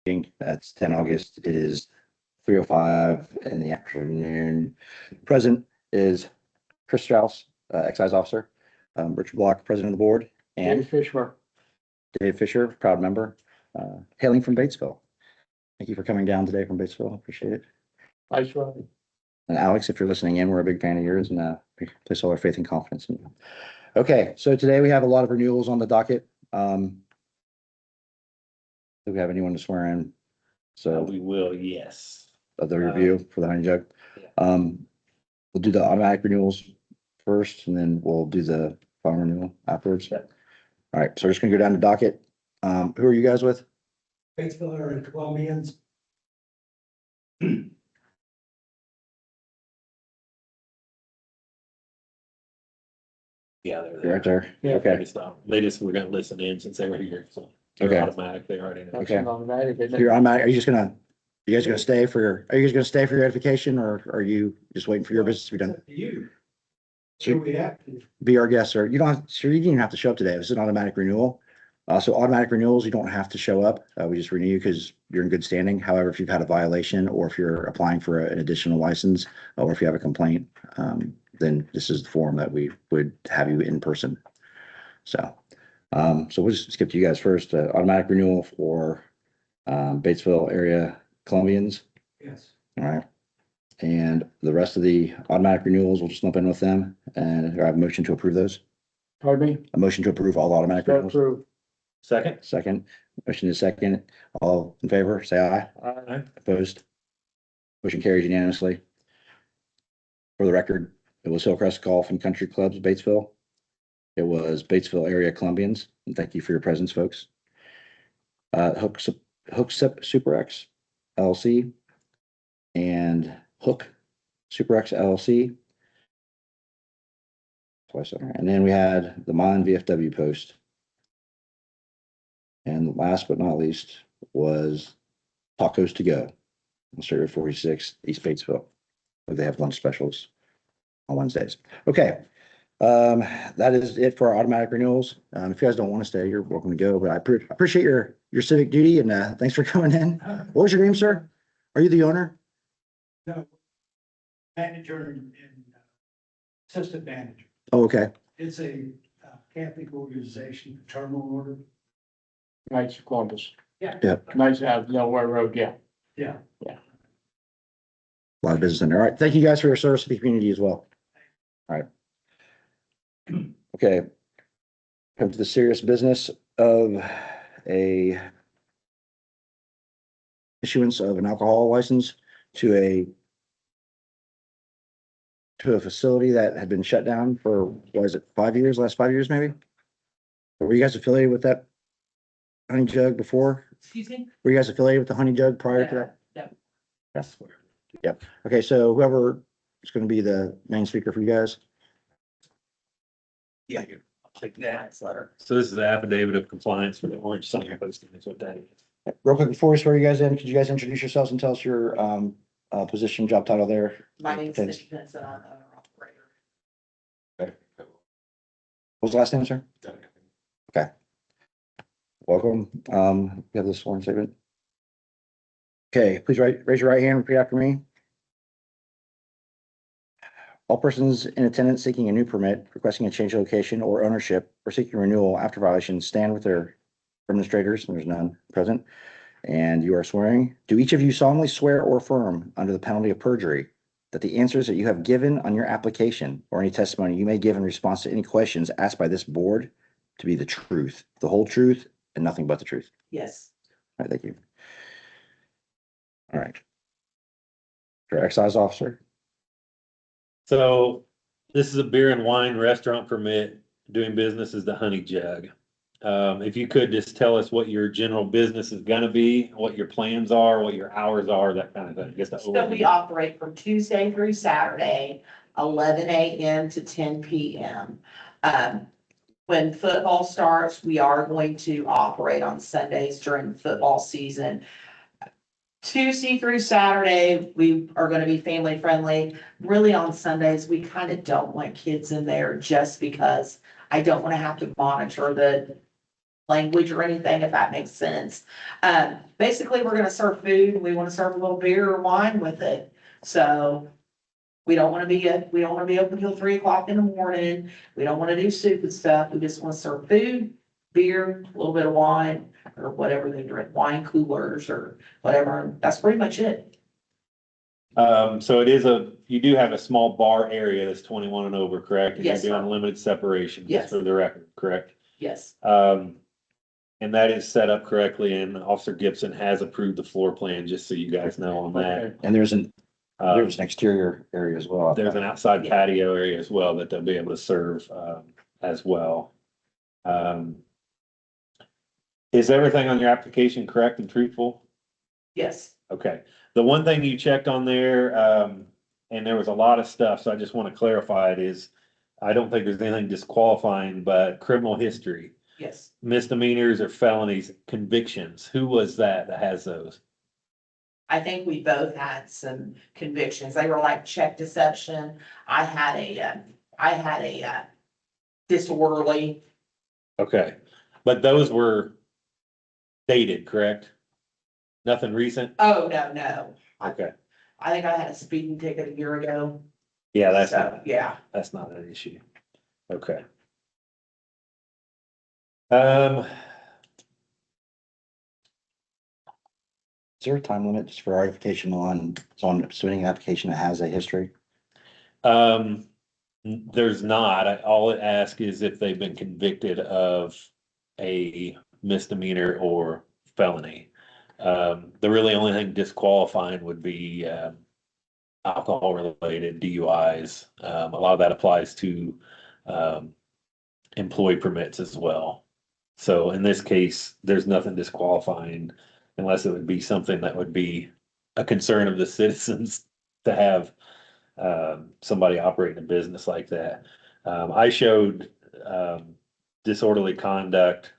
That's 10 August. It is 3:05 in the afternoon. Present is Chris Strauss, Excise Officer, Richard Block, President of the Board, and Dave Fisher, proud member, hailing from Batesville. Thank you for coming down today from Batesville. Appreciate it. Nice one. And Alex, if you're listening in, we're a big fan of yours and we place all our faith and confidence in you. Okay, so today we have a lot of renewals on the docket. Do we have anyone to swear in? So We will, yes. of the review for the honey jug. Yeah. We'll do the automatic renewals first and then we'll do the final renewal afterwards. Yeah. All right, so we're just gonna go down to docket. Who are you guys with? Batesville area Colombians. Yeah, they're You're there. right there. Yeah, Okay, they just were gonna listen in since they were here, so. Okay. They're automatic, they already know. Okay. Automatic, isn't it? you're automatic. Are you just gonna, you guys gonna stay for your, are you guys gonna stay for your edification or are you just waiting for your business to be done? Up to you. Sure. So we have to. Be our guest, sir. You don't, sure, you didn't even have to show up today. This is an automatic renewal. So automatic renewals, you don't have to show up. We just renew you because you're in good standing. However, if you've had a violation or if you're applying for an additional license or if you have a complaint, then this is the form that we would have you in person. So, so we'll just skip to you guys first. Automatic renewal for Batesville area Colombians. Yes. All right. And the rest of the automatic renewals, we'll just lump in with them. And I have a motion to approve those. Pardon me? A motion to approve all automatic So renewals. approved. Second? Second, motion is second. All in favor, say aye. Aye. Opposed? Motion carries unanimously. For the record, it was Hillcrest Golf and Country Clubs, Batesville. It was Batesville area Colombians, and thank you for your presence, folks. Hook Super X LLC and Hook Super X LLC. Twice over. And then we had the Mon VFW post. And last but not least was Tacos to Go on State Road 46, East Batesville. They have lunch specials on Wednesdays. Okay. That is it for our automatic renewals. If you guys don't want to stay, you're welcome to go, but I appreciate your civic duty and thanks for coming in. What was your name, sir? Are you the owner? No. Manager and assistant manager. Oh, okay. It's a Catholic organization, fraternal order. Knights of Columbus. Yeah. Yeah. Knights out Delaware Road, yeah. Yeah. A lot of business in there. All right. Thank you guys for your service to the community as well. All right. Okay. Come to the serious business of a issuance of an alcohol license to a facility that had been shut down for, what is it, 5 years, last 5 years, maybe? Were you guys affiliated with that honey jug before? Excuse me? Were you guys affiliated with the honey jug prior to that? No. Yes. Yep. Okay, so whoever is going to be the main speaker for you guys. Yeah. Take that letter. So this is the affidavit of compliance for the orange sign posting, is what that is. Real quick, before we swear you guys in, could you guys introduce yourselves and tell us your position, job title there? My name's Okay. Cindy Benson, I'm the owner operator. What was the last name, sir? Welcome. You have the sworn statement. Okay, please raise your right hand and repeat after me. All persons in attendance seeking a new permit, requesting a change of location or ownership, or seeking renewal after violation, stand with their administrators, and there's none present. And you are swearing. Do each of you solemnly swear or affirm under the penalty of perjury that the answers that you have given on your application or any testimony you may give in response to any questions asked by this board to be the truth, the whole truth, and nothing but the truth? Yes, All right, thank you. All right. Your excise officer. So this is a beer and wine restaurant permit, doing business as the Honey Jug. If you could just tell us what your general business is gonna be, what your plans are, what your hours are, that kind of thing. I guess that so we operate from Tuesday through Saturday, 11 a.m. to 10 p.m. When football starts, we are going to operate on Sundays during the football season. Tuesday through Saturday, we are gonna be family friendly. Really on Sundays, we kind of don't want kids in there just because I don't want to have to monitor the language or anything, if that makes sense. Basically, we're gonna serve food, and we wanna serve a little beer or wine with it. So we don't wanna be open till 3 o'clock in the morning. We don't wanna do soup and stuff. We just wanna serve food, beer, a little bit of wine, or whatever they drink, wine coolers or whatever. That's pretty much it. So you do have a small bar area that's 21 and over, correct? And Yes, you're doing sir. limited separation, Yes. just for the record, correct? Yes, And that is set up correctly, and Officer Gibson has approved the floor plan, just so you guys know on that. And there's an Um, exterior area as well. There's an outside patio area as well that they'll be able to serve, as well. Is everything on your application correct and truthful? yes. Okay, the one thing you checked on there, and there was a lot of stuff, so I just want to clarify it is, I don't think there's anything disqualifying, but criminal history, Yes. misdemeanors or felonies, convictions, who was that has those? I think we both had some convictions. They were like check deception. I had a disorderly. Okay, but those were dated, correct? Nothing recent? Oh, no. Okay, I think I had a speeding ticket a year ago. yeah, that's So, yeah. that's not an issue. Okay. Um, Is there a time limit just for our application on submitting an application that has a history? there's not, all it asks is if they've been convicted of a misdemeanor or felony. The really only thing disqualifying would be, alcohol related DUIs. A lot of that applies to, employee permits as well. So in this case, there's nothing disqualifying unless it would be something that would be a concern of the citizens to have somebody operating a business like that. I showed disorderly conduct,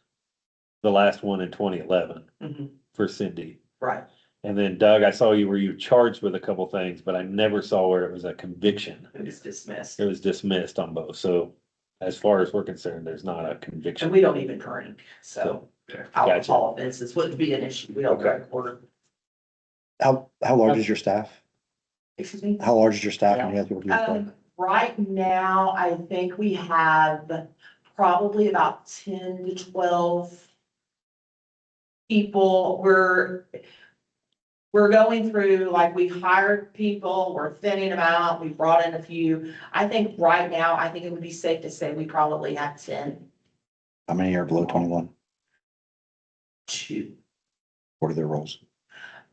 the last one in 2011 Mhm. for Cindy. Right. And then Doug, I saw you where you charged with a couple things, but I never saw where it was a conviction. It was dismissed. It was dismissed on both. So as far as we're concerned, there's not a And conviction. we don't even drink, so alcohol offenses wouldn't be an issue. We don't Okay. drink or, How large is your staff? excuse me? How large is your staff? How many other people do you employ? Right now, I think we have probably about 10 to 12 people. We're going through, like, we hired people, we're thinning them out, we brought in a few. I think right now, I think it would be safe to say we probably have 10. How many are below 21? 2. What are their roles?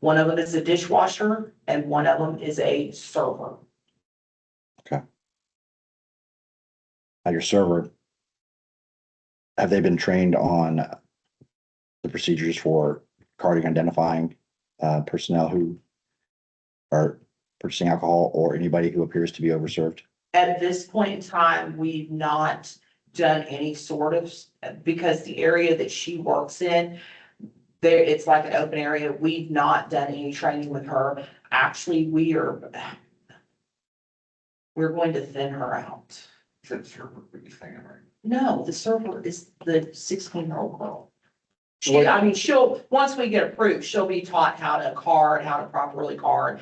One of them is a dishwasher and one of them is a server. Now, your server, have they been trained on the procedures for carding, identifying personnel who are purchasing alcohol or anybody who appears to be overserved? At this point in time, we've not done any sort of, because the area that she works in, there, it's like an open area. We've not done any training with her. Actually, we're going to thin her out. No, the server is the 16-year-old girl. Once we get approved, she'll be taught how to card, how to properly card.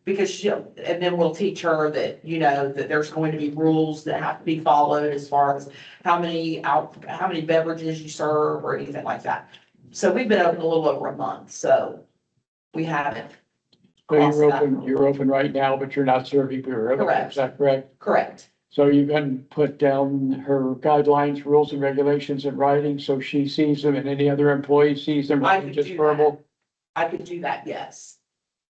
Because and then we'll teach her that, that there's going to be rules that have to be followed as far as how many beverages you serve or anything like that. So we've been open a little over a month, so we haven't. So you're open right now, but you're not serving beer. Correct. Is that correct? Correct. So you can put down her guidelines, rules and regulations in writing, so she sees them and any other employee sees them, I rather could than just do verbal. I could do that, yes.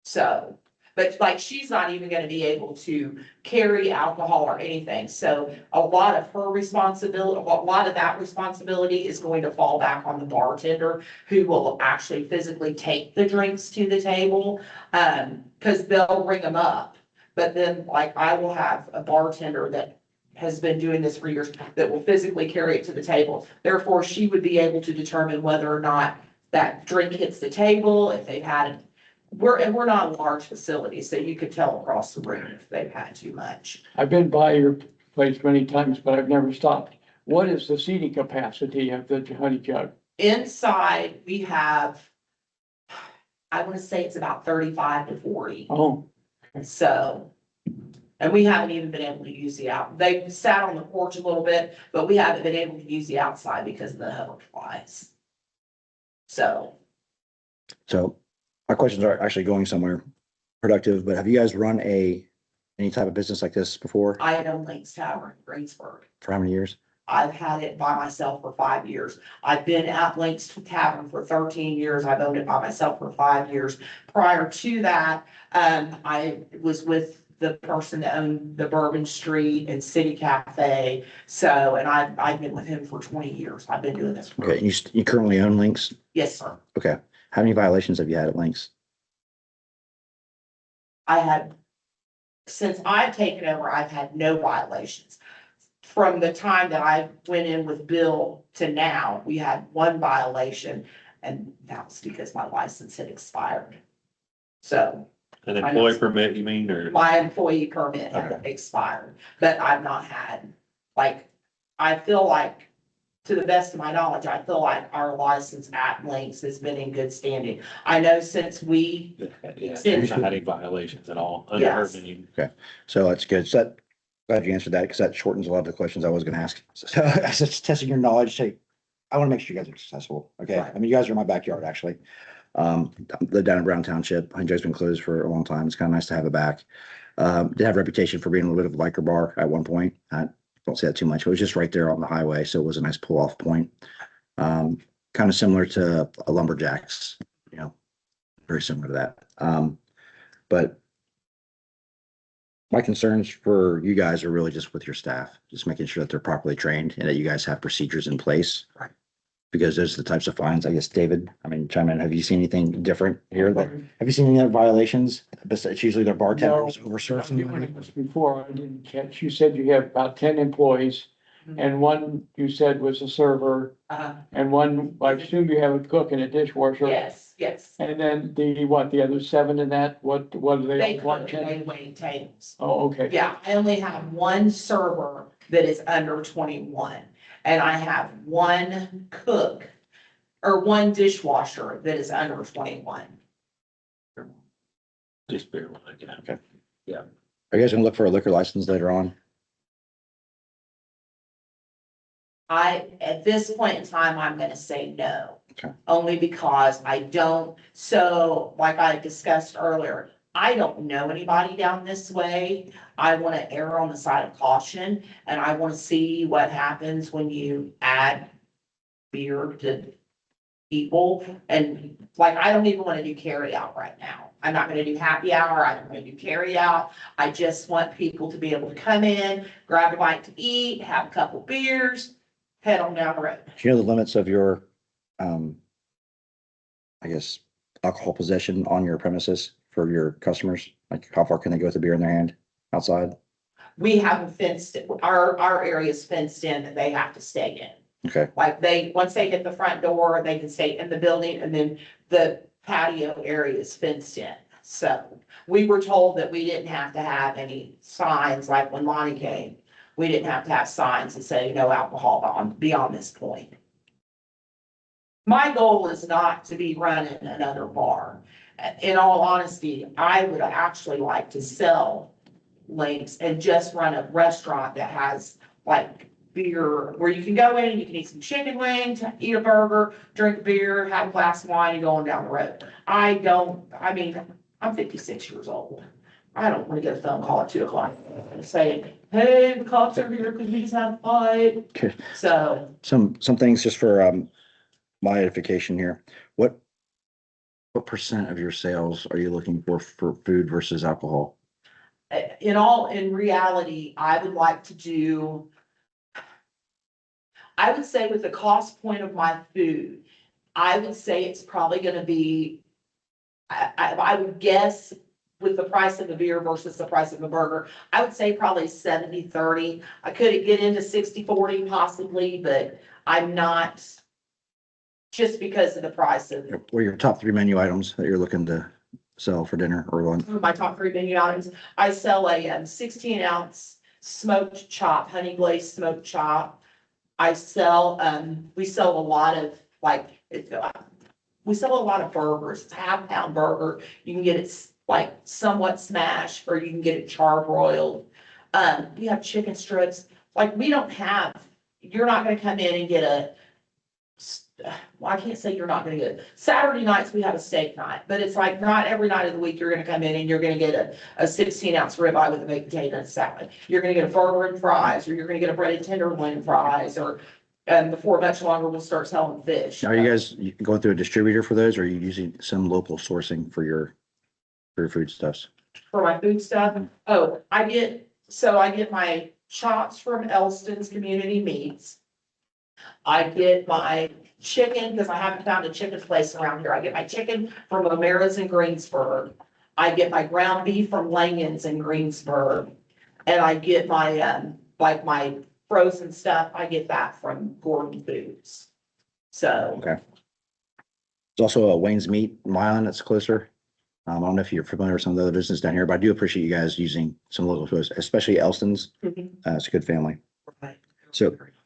So, but like, she's not even gonna be able to carry alcohol or anything. So a lot of her responsibility, a lot of that responsibility is going to fall back on the bartender, who will actually physically take the drinks to the table. Cause they'll bring them up. But then, like, I will have a bartender that has been doing this for years that will physically carry it to the table. Therefore, she would be able to determine whether or not that drink hits the table, if they've had it. We're not a large facility, so you could tell across the room if they've had too much. I've been by your place many times, but I've never stopped. What is the seating capacity of the Honey Jug? Inside, we have, I want to say it's about 35 to 40. Oh, So, and we haven't even been able to use the out. They sat on the porch a little bit, but we haven't been able to use the outside because of the hoverflies. So, So my questions are actually going somewhere productive, but have you guys run any type of business like this before? I own Links Tavern in Greensburg. For how many years? I've had it by myself for 5 years. I've been at Links Tavern for 13 years. I've owned it by myself for 5 years. Prior to that, I was with the person that owned the Bourbon Street and City Cafe. So, and I've been with him for 20 years. I've been doing this for, Okay, you currently own Links? yes, sir. Okay. How many violations have you had at Links? I had, since I've taken over, I've had no violations. From the time that I went in with Bill to now, we had one violation, and that was because my license had expired. So An employee permit, you mean, or? my employee permit had expired, but I've not had, like, I feel like, to the best of my knowledge, I feel like our license at Links has been in good standing. I know since we, Yeah, there's not had any violations at all. Under her Yes. menu. So that's good. So that, glad you answered that because that shortens a lot of the questions I was going to ask. So as it's testing your knowledge, say, I want to make sure you guys are successful. Okay. Right. I mean, you guys are in my backyard, actually. Live down in Brown Township. Honey Jug's been closed for a long time. It's kind of nice to have it back. Did have a reputation for being a little bit of a biker bar at one point. I don't say that too much, but it was just right there on the highway. So it was a nice pull off point. Kind of similar to a lumberjacks, you know, very similar to that. But my concerns for you guys are really just with your staff, just making sure that they're properly trained and that you guys have procedures in place. Right. Because those are the types of fines, I guess, David, I mean, chime in, have you seen anything different here? Have you seen any other violations? It's usually their bartenders over serving you. When it was before, I didn't catch, you said you have about 10 employees, and one you said was a server, and one, I assume you have a cook and a dishwasher. yes, yes. And then the other 7 in that, what do they? They all cook, want? they wait tables. Oh, okay. Yeah, I only have one server that is under 21, and I have one cook or one dishwasher that is under 21. Just beer wine, yeah. Are you guys gonna look for a liquor license later on? At this point in time, I'm gonna say no. Okay. Only because I don't, so like I discussed earlier, I don't know anybody down this way. I wanna err on the side of caution, and I wanna see what happens when you add beer to people. And like, I don't even wanna do carry out right now. I'm not gonna do happy hour, I don't wanna do carry out. I just want people to be able to come in, grab a bite to eat, have a couple beers, head on down the road. Do you know the limits of your, I guess, alcohol possession on your premises for your customers? Like how far can they go with the beer in their hand outside? We haven't fenced, our area is fenced in that they have to stay in. Okay, Like once they hit the front door, they can stay in the building, and then the patio area is fenced in. So we were told that we didn't have to have any signs, like when Lonnie came, we didn't have to have signs that say no alcohol beyond this point. My goal is not to be running another bar. In all honesty, I would actually like to sell Links and just run a restaurant that has like beer, where you can go in and you can eat some chicken wings, eat a burger, drink beer, have a glass of wine, and go on down the road. I mean, I'm 56 years old. I don't want to get a phone call at 2:00 and say, hey, the cops are here because we just had a fight. okay. So Some things just for, my edification here. What percent of your sales are you looking for food versus alcohol? in reality, I would like to do, I would say with the cost point of my food, I would say it's probably gonna be, I would guess with the price of the beer versus the price of a burger, I would say probably 70-30. I could get into 60-40 possibly, but I'm not, just because of the price of What are your top 3 menu items that you're looking to sell for dinner or lunch? my top 3 menu items. I sell a 16-ounce smoked chop, honey glazed smoked chop, I sell, we sell a lot of like, we sell a lot of burgers. It's a half-pound burger. You can get it like somewhat smashed, or you can get it charbroiled. We have chicken strips. Like, we don't have, you're not gonna come in and get well, I can't say you're not gonna get it. Saturday nights, we have a steak night, but it's like not every night of the week you're gonna come in and you're gonna get a 16-ounce ribeye with a baked potato and salad. You're gonna get a burger and fries, or you're gonna get a breaded tenderloin and fries, or, before much longer, we'll start selling fish. Are you guys going through a distributor for those, or are you using some local sourcing for your foodstuffs? For my food stuff, I get my chops from Elston's Community Meats. I get my chicken, because I haven't found a chicken place around here. I get my chicken from O'Mara's in Greensburg. I get my ground beef from Langen's in Greensburg. And I get my, like my frozen stuff, I get that from Gordon Foods. So, Okay. There's also a Wayne's Meat in Milan that's closer. I don't know if you're familiar with some of the other businesses down here, but I do appreciate you guys using some local foods, especially Elston's. Mhm. It's a good family.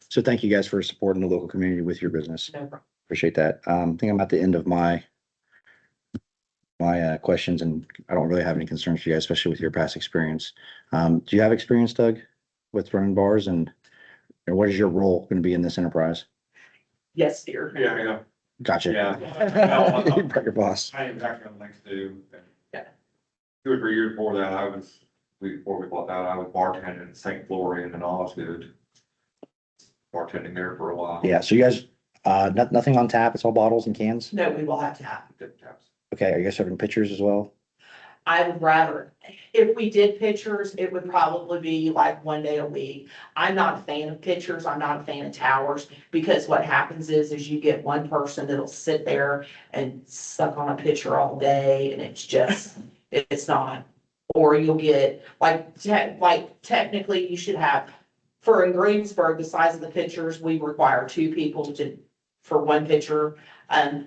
So thank you guys for supporting the local community with your business. no problem. Appreciate that. I think I'm at the end of my questions, and I don't really have any concerns for you guys, especially with your past experience. Do you have experience, Doug, with running bars, and what is your role going to be in this enterprise? Yes, dear. Yeah. Gotcha. Yeah. You brought your boss. I am back on next to. Yeah. 2 or 3 years before that, before we bought that, I was bartending in St. Florian and Osgood. Bartending there for a while. Yeah. So you guys, nothing on tap. It's all bottles and cans. No, we will have to have. Dip taps. Okay. Are you guys serving pitchers as well? I would rather, if we did pictures, it would probably be like one day a week. I'm not a fan of pictures. I'm not a fan of towers, because what happens is you get one person that'll sit there and suck on a picture all day, and it's just, it's not. Or you'll get, like technically you should have, for in Greensburg, the size of the pictures, we require 2 people for one picture. I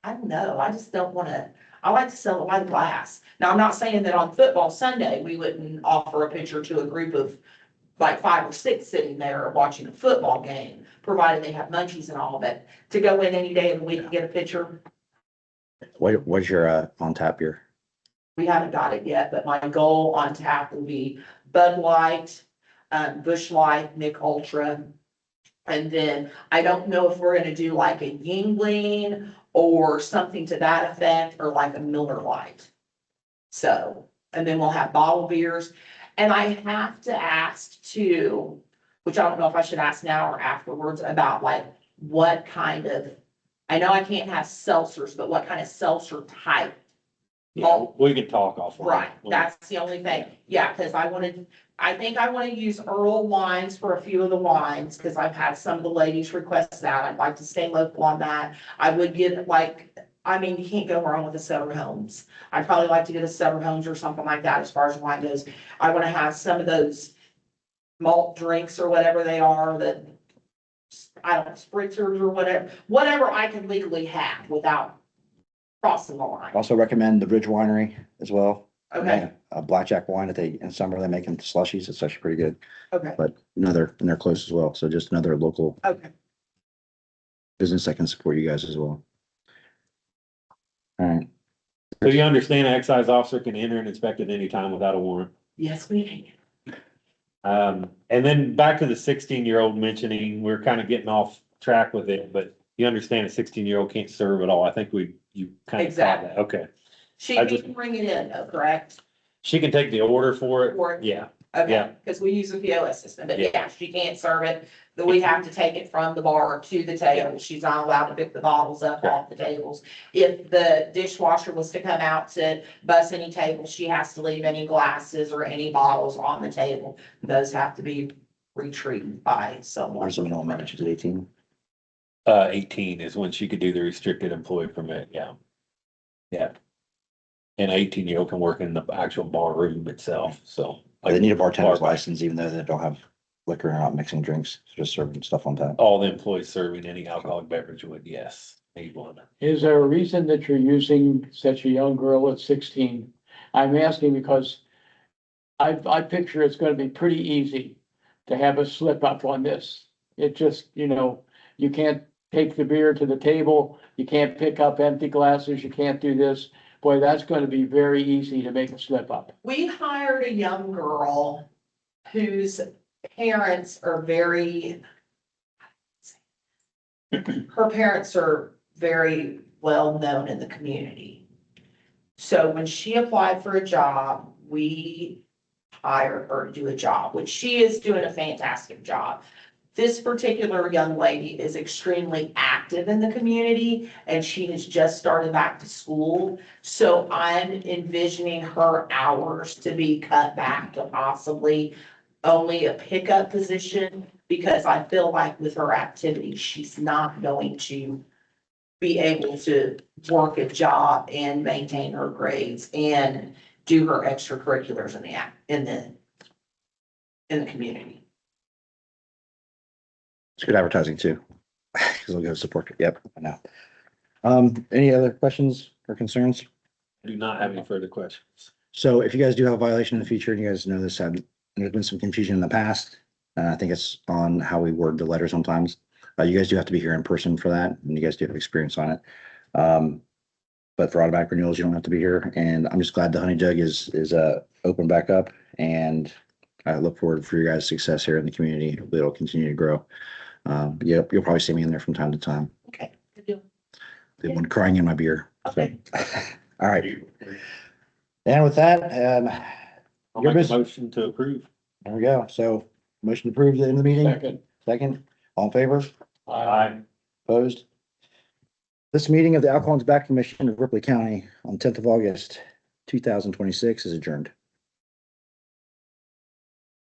don't know, I just don't wanna, I like to sell it like glass. Now, I'm not saying that on football Sunday, we wouldn't offer a picture to a group of like 5 or 6 sitting there watching a football game, provided they have munchies and all, but to go in any day of the week and get a picture, What's your on tap beer? we haven't got it yet, but my goal on tap will be Bud Light, Busch Light, Mick Ultra. And then I don't know if we're gonna do like a Yingling or something to that effect, or like a Miller Lite. So, and then we'll have bottled beers. And I have to ask too, which I don't know if I should ask now or afterwards, about like what kind of, I know I can't have seltzers, but what kind of seltzer type. Yeah, we can talk offline. Right, that's the only thing. Yeah, because I think I want to use Earl wines for a few of the wines, because I've had some of the ladies request that. I'd like to stay local on that. I would get like, I mean, you can't go wrong with a Sutter Homes. I'd probably like to get a Sutter Homes or something like that as far as wine goes. I want to have some of those malt drinks or whatever they are that, I don't know, spritzers or whatever I can legally have without crossing the line. Also recommend the Bridge Winery as well. Okay, A blackjack wine that in summer they make into slushies. It's actually pretty good, okay, but and they're close as well. So just another local okay. business that can support you guys as well. All right. So you understand an excise officer can enter and inspect at any time without a warrant. Yes, we can. And then back to the 16-year-old mentioning, we're kind of getting off track with it, but you understand a 16-year-old can't serve at all. I think you kind of saw Exactly. that. Okay. She I can bring it in, though, correct? She can take the order for it. For it? Yeah. Okay, Yeah. because we use a POS system, but Yeah. yeah, she can't serve it. But we have to take it from the bar to the table. She's not allowed to pick the bottles up Okay. off the tables. If the dishwasher was to come out to bus any tables, she has to leave any glasses or any bottles on the table. Those have to be retrieved by someone. Where's the minimum age? Is it 18? 18 is when she could do the restricted employee permit. Yeah. Yeah. And 18-year-old can work in the actual bar room itself. So. They need a bartender's Bar- license, even though they don't have liquor and not mixing drinks, just serving stuff on tap. All the employees serving any alcoholic beverage would, yes, need one. Is there a reason that you're using such a young girl at 16? I'm asking because I picture it's gonna be pretty easy to have a slip up on this. It just, you can't take the beer to the table, you can't pick up empty glasses, you can't do this. Boy, that's gonna be very easy to make a slip up. We hired a young girl whose parents are very, her parents are very well known in the community. So when she applied for a job, we hired her to do a job, which she is doing a fantastic job. This particular young lady is extremely active in the community and she has just started back to school. So I'm envisioning her hours to be cut back to possibly only a pickup position, because I feel like with her activity, she's not going to be able to work a job and maintain her grades and do her extracurriculars in the community. It's good advertising too. Cause they'll go support it. Yep, I know. Any other questions or concerns? I do not have any further questions. So if you guys do have a violation in the future, and you guys know this, there's been some confusion in the past. I think it's on how we word the letter sometimes. You guys do have to be here in person for that, and you guys do have experience on it. But for automatic renewals, you don't have to be here, and I'm just glad the Honey Jug is open back up, and I look forward for your guys' success here in the community. Hopefully it'll continue to grow. Yep, you'll probably see me in there from time to time. Okay, good deal. The one crying in my beer. So, Okay. all right. And with that, I'll Your make a business. motion to approve. there we go. So motion approved in the meeting. Second. Second, all in favor? Aye. Opposed? This meeting of the Alcohol and Tobacco Commission of Ripley County on 10th of August, 2026 is adjourned.